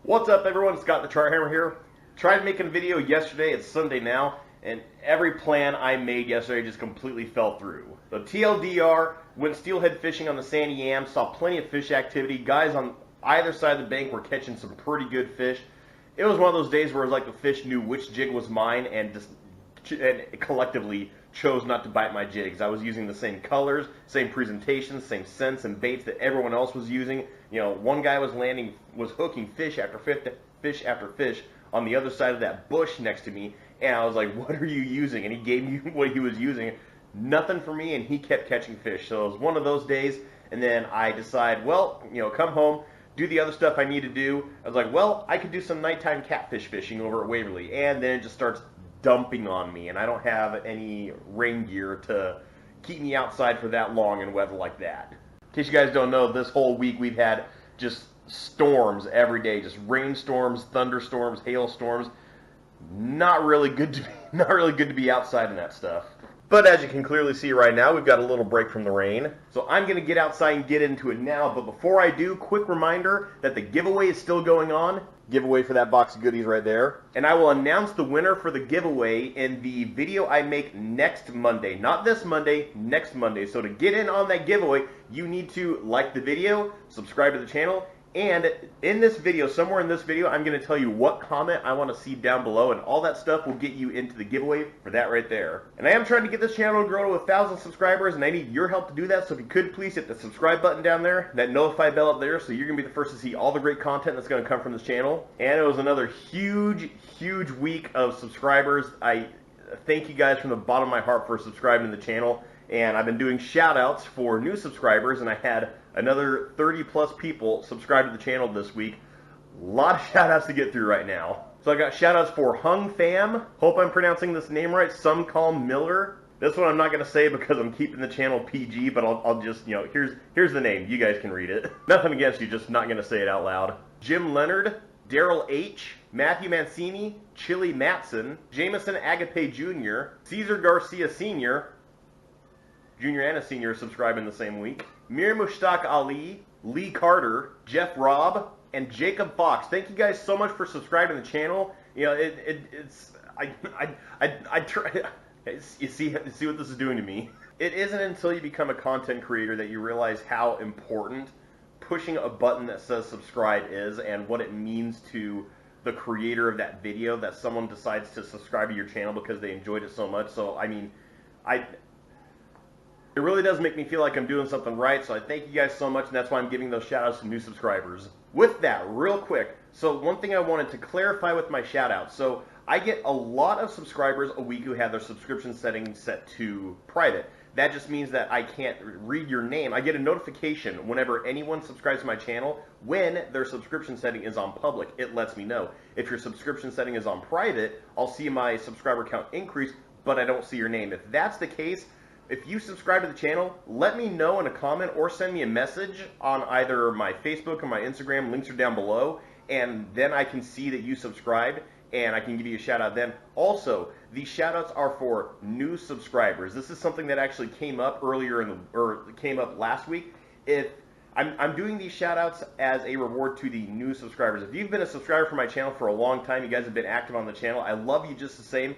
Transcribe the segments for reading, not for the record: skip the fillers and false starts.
What's up, everyone? Scott the TroutHammer here. Tried making a video yesterday. It's Sunday now, and every plan I made yesterday just completely fell through. So TLDR, went steelhead fishing on the Sandy Yam, saw plenty of fish activity. Guys on either side of the bank were catching some pretty good fish. It was one of those days where it was like the fish knew which jig was mine and collectively chose not to bite my jigs. I was using the same colors, same presentations, same scents and baits that everyone else was using. You know, one guy was hooking fish after fish on the other side of that bush next to me, and I was like, what are you using? And he gave me what he was using. Nothing for me, and he kept catching fish. So it was one of those days, and then I decide, well, you know, come home, do the other stuff I need to do. I was like, well, I could do some nighttime catfish fishing over at Waverly, and then it just starts dumping on me, and I don't have any rain gear to keep me outside for that long in weather like that. In case you guys don't know, this whole week we've had just storms every day, just rainstorms, thunderstorms, hailstorms. Not really good to be outside in that stuff. But as you can clearly see right now, we've got a little break from the rain. So I'm going to get outside and get into it now. But before I do, quick reminder that the giveaway is still going on. Giveaway for that box of goodies right there. And I will announce the winner for the giveaway in the video I make next Monday. Not this Monday, next Monday. So to get in on that giveaway, you need to like the video, subscribe to the channel, and in this video, somewhere in this video, I'm going to tell you what comment I want to see down below, and all that stuff will get you into the giveaway for that right there. And I am trying to get this channel to grow to 1,000 subscribers, and I need your help to do that, so if you could please hit the subscribe button down there, that notify bell up there, so you're going to be the first to see all the great content that's going to come from this channel. And it was another huge week of subscribers. I thank you guys from the bottom of my heart for subscribing to the channel. And I've been doing shout-outs for new subscribers, and I had another 30-plus people subscribe to the channel this week. A lot of shout-outs to get through right now. So I got shout-outs for Hung Pham. Hope I'm pronouncing this name right. Some call Miller. This one I'm not going to say because I'm keeping the channel PG, but I'll just, you know, here's the name. You guys can read it. Nothing against you, just not going to say it out loud. Jim Leonard, Daryl H., Matthew Mancini, Chili Matson, Jameson Agape Jr., Cesar Garcia Sr., Junior and a Senior subscribing the same week, Mir Mushtaq Ali, Lee Carter, Jeff Robb, and Jacob Fox. Thank you guys so much for subscribing to the channel. You know, I try. You see what this is doing to me. It isn't until you become a content creator that you realize how important pushing a button that says subscribe is, and what it means to the creator of that video that someone decides to subscribe to your channel because they enjoyed it so much. So I mean, it really does make me feel like I'm doing something right, so I thank you guys so much, and that's why I'm giving those shout-outs to new subscribers. With that, real quick, so one thing I wanted to clarify with my shout-outs. So I get a lot of subscribers a week who have their subscription settings set to private. That just means that I can't read your name. I get a notification whenever anyone subscribes to my channel when their subscription setting is on public. It lets me know. If your subscription setting is on private, I'll see my subscriber count increase, but I don't see your name. If that's the case, if you subscribe to the channel, let me know in a comment or send me a message on either my Facebook or my Instagram. Links are down below, and then I can see that you subscribed, and I can give you a shout out then. Also, these shout outs are for new subscribers. This is something that actually came up came up last week. If I'm doing these shout outs as a reward to the new subscribers. If you've been a subscriber for my channel for a long time, you guys have been active on the channel, I love you just the same.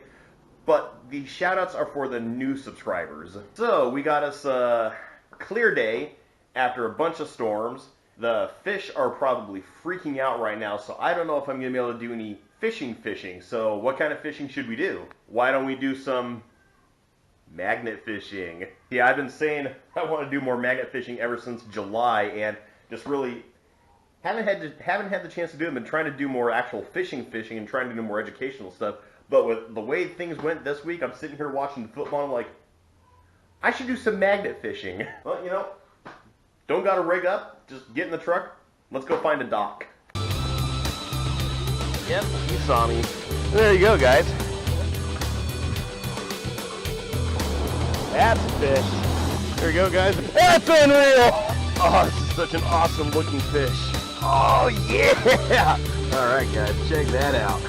But the shout-outs are for the new subscribers. So, we got us a clear day after a bunch of storms. The fish are probably freaking out right now, so I don't know if I'm going to be able to do any fishing. So, what kind of fishing should we do? Why don't we do some magnet fishing? Yeah, I've been saying I want to do more magnet fishing ever since July, and just really haven't had the chance to do it. I've been trying to do more actual fishing and trying to do more educational stuff. But with the way things went this week, I'm sitting here watching the football, I'm like, I should do some magnet fishing. Well, you know, don't gotta rig up, just get in the truck, let's go find a dock. Yep, you saw me. There you go, guys. That's a fish. There you go, guys. That's unreal! Oh, this is such an awesome looking fish. Oh, yeah! Alright, guys, check that out.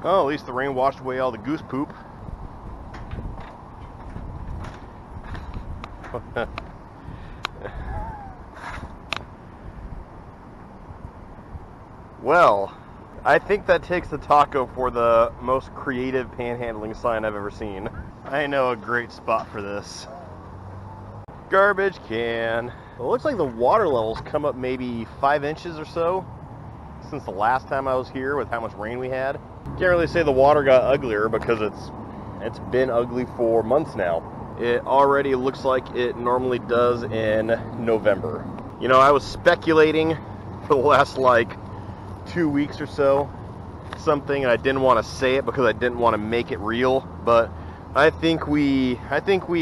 Oh, at least the rain washed away all the goose poop. Well, I think that takes the taco for the most creative panhandling sign I've ever seen. I know a great spot for this. Garbage can. Well, it looks like the water levels come up maybe 5 inches or so since the last time I was here with how much rain we had. Can't really say the water got uglier because it's been ugly for months now. It already looks like it normally does in November. You know, I was speculating for the last like 2 weeks or so something, and I didn't want to say it because I didn't want to make it real, but I think we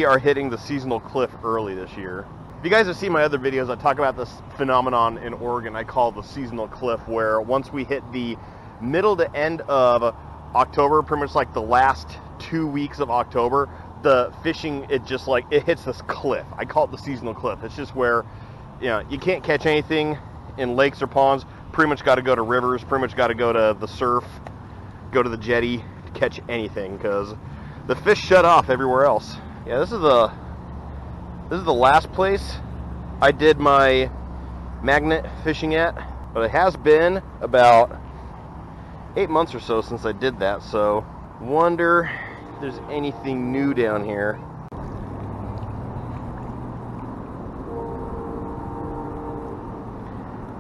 are hitting the seasonal cliff early this year. If you guys have seen my other videos, I talk about this phenomenon in Oregon I call the seasonal cliff, where once we hit the middle to end of October, pretty much like the last 2 weeks of October, the fishing, it hits this cliff. I call it the seasonal cliff. It's just where, you know, you can't catch anything in lakes or ponds. Pretty much got to go to rivers, pretty much got to go to the surf, go to the jetty to catch anything, because the fish shut off everywhere else. Yeah, this is the last place I did my magnet fishing at, but it has been about 8 months or so since I did that, so wonder if there's anything new down here.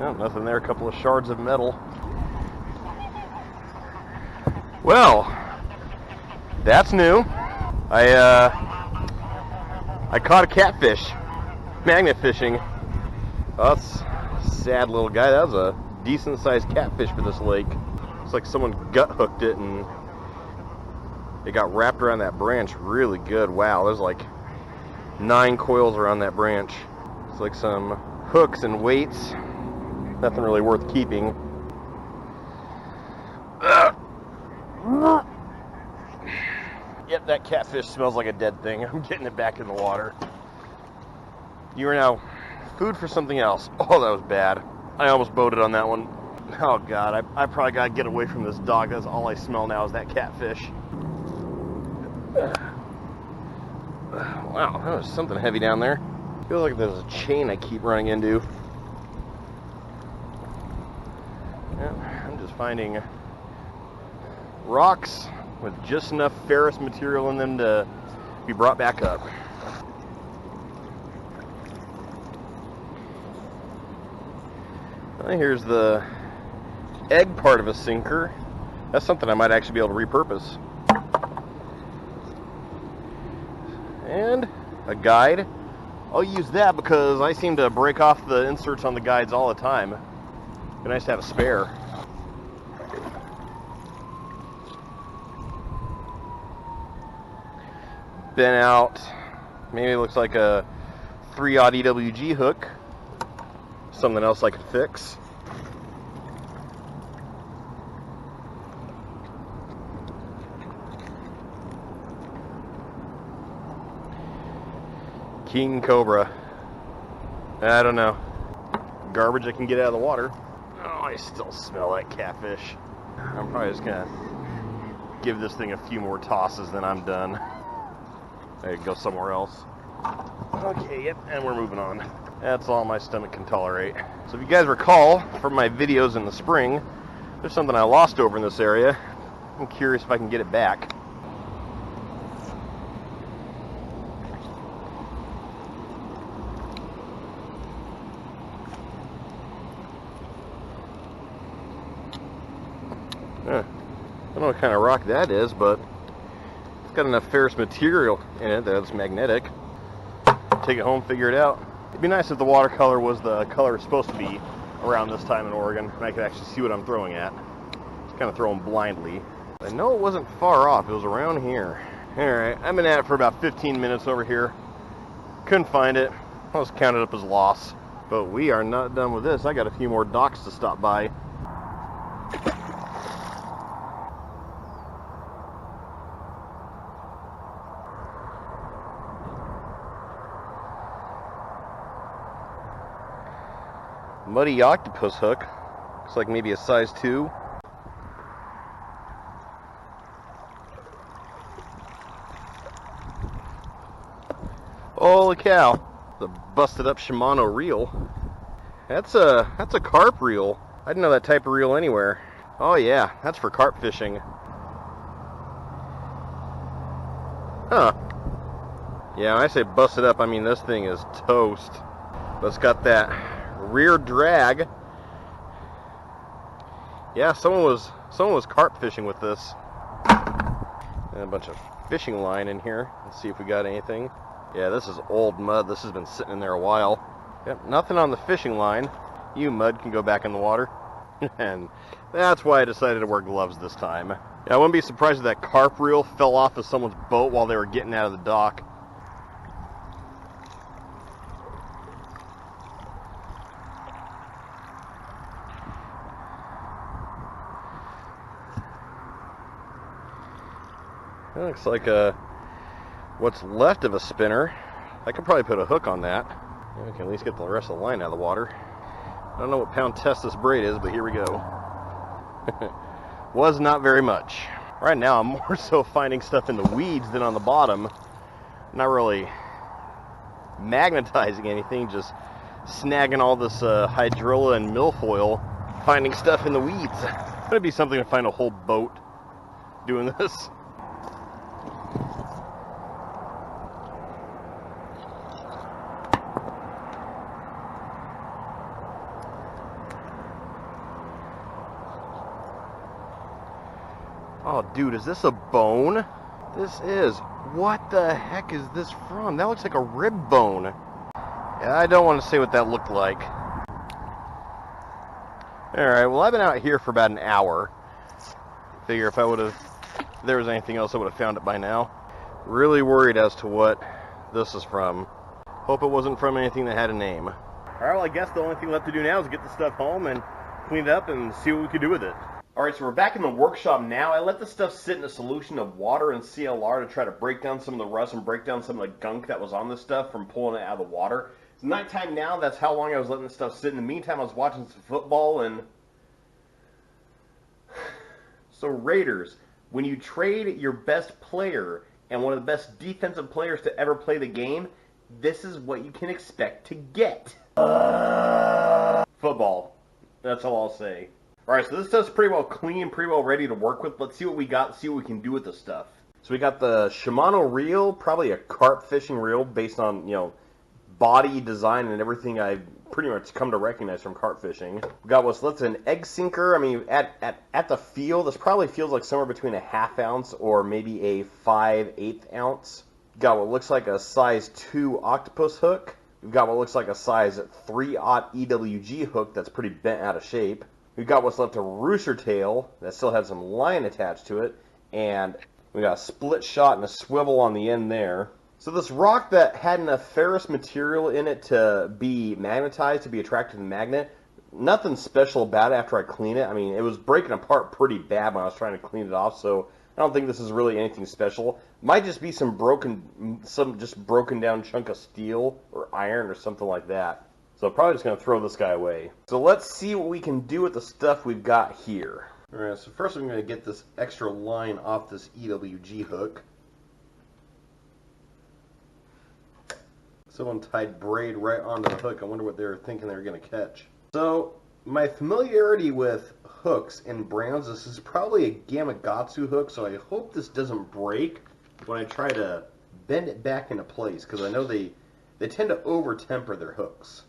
Oh, nothing there, a couple of shards of metal. Well, that's new. I caught a catfish, magnet fishing. Oh, that's a sad little guy. That was a decent sized catfish for this lake. It's like someone gut hooked it and it got wrapped around that branch really good. Wow, there's like 9 coils around that branch. It's like some hooks and weights. Nothing really worth keeping. Yep, that catfish smells like a dead thing. I'm getting it back in the water. You are now food for something else. Oh, that was bad. I almost boated on that one. Oh God, I probably gotta get away from this dog. That's all I smell now is that catfish. Wow, that was something heavy down there. Feels like there's a chain I keep running into. Yeah, I'm just finding rocks with just enough ferrous material in them to be brought back up. Well, here's the egg part of a sinker. That's something I might actually be able to repurpose. And a guide. I'll use that because I seem to break off the inserts on the guides all the time. Be nice to have a spare. Been out, maybe it looks like a 3/0 EWG hook. Something else I could fix. King Cobra. I don't know. Garbage I can get out of the water. Oh, I still smell that catfish. I'm probably just gonna give this thing a few more tosses, then I'm done. I could go somewhere else. Okay, yep, and we're moving on. That's all my stomach can tolerate. So if you guys recall from my videos in the spring, there's something I lost over in this area. I'm curious if I can get it back. I don't know what kind of rock that is, but it's got enough ferrous material in it that it's magnetic. Take it home, figure it out. It'd be nice if the watercolor was the color it's supposed to be around this time in Oregon, and I could actually see what I'm throwing at. Just kind of throwing blindly. I know it wasn't far off. It was around here. Alright, I've been at it for about 15 minutes over here. Couldn't find it. I was counted up as loss. But we are not done with this. I got a few more docks to stop by. Muddy octopus hook. Looks like maybe a size 2. Holy cow. The busted up Shimano reel. That's a carp reel. I didn't know that type of reel anywhere. Oh yeah, that's for carp fishing. Huh. Yeah, when I say busted up, I mean this thing is toast. But it's got that rear drag. Yeah, someone was carp fishing with this. And a bunch of fishing line in here. Let's see if we got anything. Yeah, this is old mud. This has been sitting in there a while. Yep, nothing on the fishing line. You mud can go back in the water. And that's why I decided to wear gloves this time. Yeah, I wouldn't be surprised if that carp reel fell off of someone's boat while they were getting out of the dock. It looks like what's left of a spinner. I could probably put a hook on that. We can at least get the rest of the line out of the water. I don't know what pound test this braid is, but here we go. Was not very much. Right now I'm more so finding stuff in the weeds than on the bottom. Not really magnetizing anything, just snagging all this hydrilla and milfoil, finding stuff in the weeds. It'd be something to find a whole boat doing this. Oh, dude, is this a bone? This is. What the heck is this from? That looks like a rib bone. Yeah, I don't want to say what that looked like. Alright, well, I've been out here for about an hour. Figure if there was anything else, I would have found it by now. Really worried as to what this is from. Hope it wasn't from anything that had a name. Alright, well, I guess the only thing left to do now is get the stuff home and clean it up and see what we can do with it. Alright, so we're back in the workshop now. I let the stuff sit in a solution of water and CLR to try to break down some of the rust and break down some of the gunk that was on this stuff from pulling it out of the water. It's nighttime now. That's how long I was letting this stuff sit. In the meantime, I was watching some football and... So Raiders, when you trade your best player and one of the best defensive players to ever play the game, this is what you can expect to get. Football. That's all I'll say. Alright, so this stuff's pretty well clean, pretty well ready to work with. Let's see what we got, see what we can do with the stuff. So we got the Shimano reel, probably a carp fishing reel based on, you know, body design and everything I've pretty much come to recognize from carp fishing. We got what's left an egg sinker. I mean, at the feel, this probably feels like somewhere between a 1/2 ounce or maybe a 5/8 ounce. Got what looks like a size 2 octopus hook. We've got what looks like a size 3/0 EWG hook that's pretty bent out of shape. We've got what's left a rooster tail that still has some line attached to it, and we got a split shot and a swivel on the end there. So this rock that had enough ferrous material in it to be magnetized, to be attracted to the magnet, nothing special about it after I clean it. I mean, it was breaking apart pretty bad when I was trying to clean it off, so I don't think this is really anything special. Might just be some just broken down chunk of steel or iron or something like that. So I'm probably just going to throw this guy away. So let's see what we can do with the stuff we've got here. Alright, so first I'm going to get this extra line off this EWG hook. Someone tied braid right onto the hook. I wonder what they were thinking they were going to catch. So my familiarity with hooks and brands, this is probably a Gamakatsu hook, so I hope this doesn't break when I try to bend it back into place, because I know they tend to over-temper their hooks.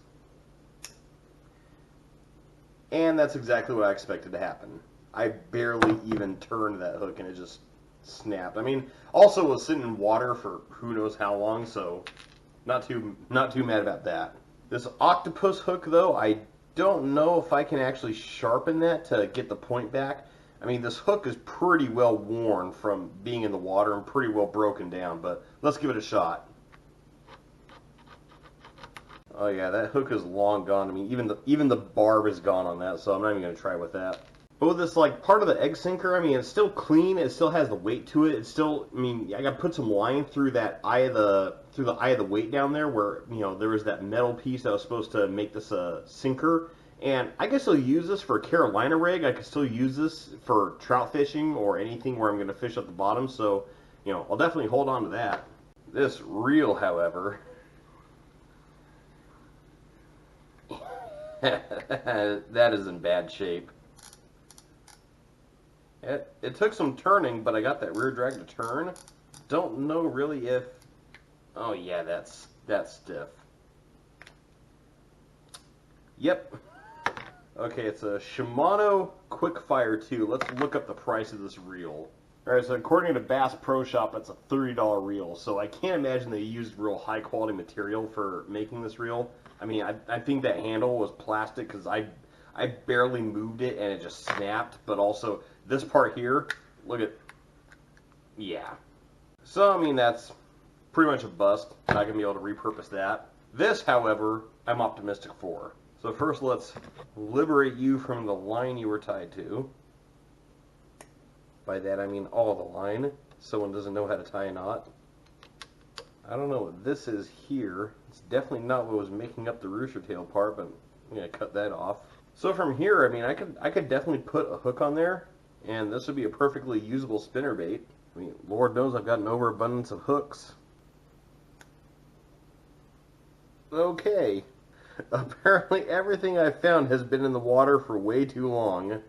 And that's exactly what I expected to happen. I barely even turned that hook and it just snapped. I mean, also was sitting in water for who knows how long, so not too mad about that. This octopus hook though, I don't know if I can actually sharpen that to get the point back. I mean, this hook is pretty well worn from being in the water and pretty well broken down, but let's give it a shot. Oh yeah, that hook is long gone. I mean, even the barb is gone on that, so I'm not even going to try with that. But with this, like, part of the egg sinker, I mean, it's still clean. It still has the weight to it. It's still, I mean, I got to put some line through the eye of the weight down there where, you know, there was that metal piece that was supposed to make this a sinker. And I can still use this for a Carolina rig. I can still use this for trout fishing or anything where I'm going to fish at the bottom. So, you know, I'll definitely hold on to that. This reel, however... That is in bad shape. It took some turning, but I got that rear drag to turn. Don't know really if... Oh yeah, that's stiff. Yep. Okay, it's a Shimano Quickfire 2. Let's look up the price of this reel. Alright, so according to Bass Pro Shop, it's a $30 reel. So I can't imagine they used real high quality material for making this reel. I mean, I think that handle was plastic because I barely moved it and it just snapped. But also, this part here, look at... Yeah. So, I mean, that's pretty much a bust. Not going to be able to repurpose that. This, however, I'm optimistic for. So first let's liberate you from the line you were tied to. By that I mean all the line. Someone doesn't know how to tie a knot. I don't know what this is here. It's definitely not what was making up the rooster tail part, but I'm going to cut that off. So from here, I mean, I could definitely put a hook on there, and this would be a perfectly usable spinnerbait. I mean, Lord knows I've got an overabundance of hooks. Okay. Apparently everything I've found has been in the water for way too long.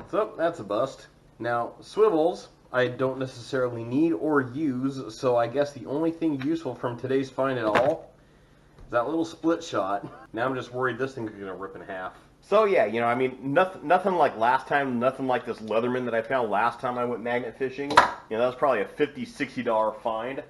So, that's a bust. Now, swivels, I don't necessarily need or use, so I guess the only thing useful from today's find at all is that little split shot. Now I'm just worried this thing's going to rip in half. So yeah, you know, I mean, nothing like last time, nothing like this Leatherman that I found last time I went magnet fishing. You know, that was probably a $50, $60 find.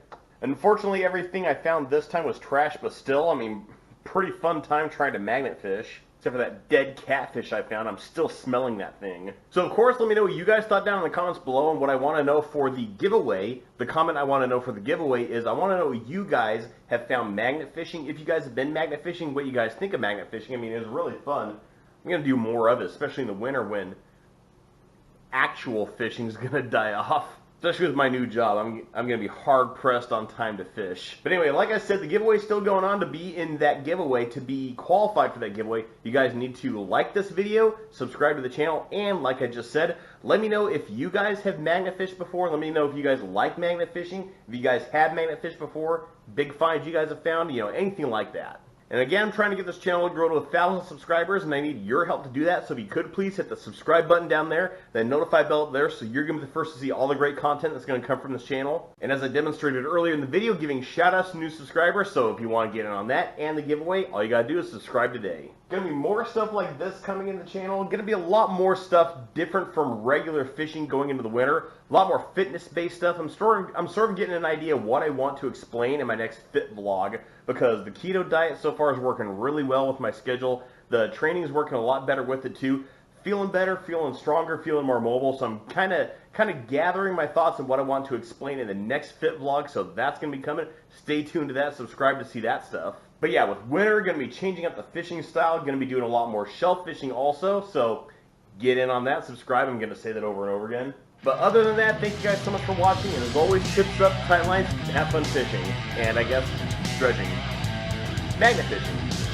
Unfortunately, everything I found this time was trash, but still, I mean, pretty fun time trying to magnet fish. Except for that dead catfish I found. I'm still smelling that thing. So of course, let me know what you guys thought down in the comments below. And what I want to know for the giveaway, the comment I want to know for the giveaway is I want to know what you guys have found magnet fishing. If you guys have been magnet fishing, what you guys think of magnet fishing. I mean, it was really fun. I'm going to do more of it, especially in the winter when actual fishing is going to die off. Especially with my new job, I'm going to be hard-pressed on time to fish. But anyway, like I said, the giveaway is still going on. To be in that giveaway, to be qualified for that giveaway, you guys need to like this video, subscribe to the channel, and like I just said, let me know if you guys have magnet fished before. Let me know if you guys like magnet fishing, if you guys have magnet fished before, big finds you guys have found, you know, anything like that. And again, I'm trying to get this channel to grow to 1,000 subscribers, and I need your help to do that. So if you could, please hit the subscribe button down there, then notify bell up there, so you're going to be the first to see all the great content that's going to come from this channel. And as I demonstrated earlier in the video, giving shout-outs to new subscribers. So if you want to get in on that and the giveaway, all you got to do is subscribe today. Going to be more stuff like this coming in the channel. Going to be a lot more stuff different from regular fishing going into the winter. A lot more fitness-based stuff. I'm sort of getting an idea of what I want to explain in my next fit vlog, because the keto diet so far is working really well with my schedule. The training is working a lot better with it too. Feeling better, feeling stronger, feeling more mobile. So I'm kind of gathering my thoughts on what I want to explain in the next fit vlog. So that's going to be coming. Stay tuned to that. Subscribe to see that stuff. But yeah, with winter, going to be changing up the fishing style. Going to be doing a lot more shelf fishing also. So get in on that. Subscribe. I'm going to say that over and over again. But other than that, thank you guys so much for watching. And as always, tips up, tight lines, have fun fishing. And I guess dredging. Magnet fishing.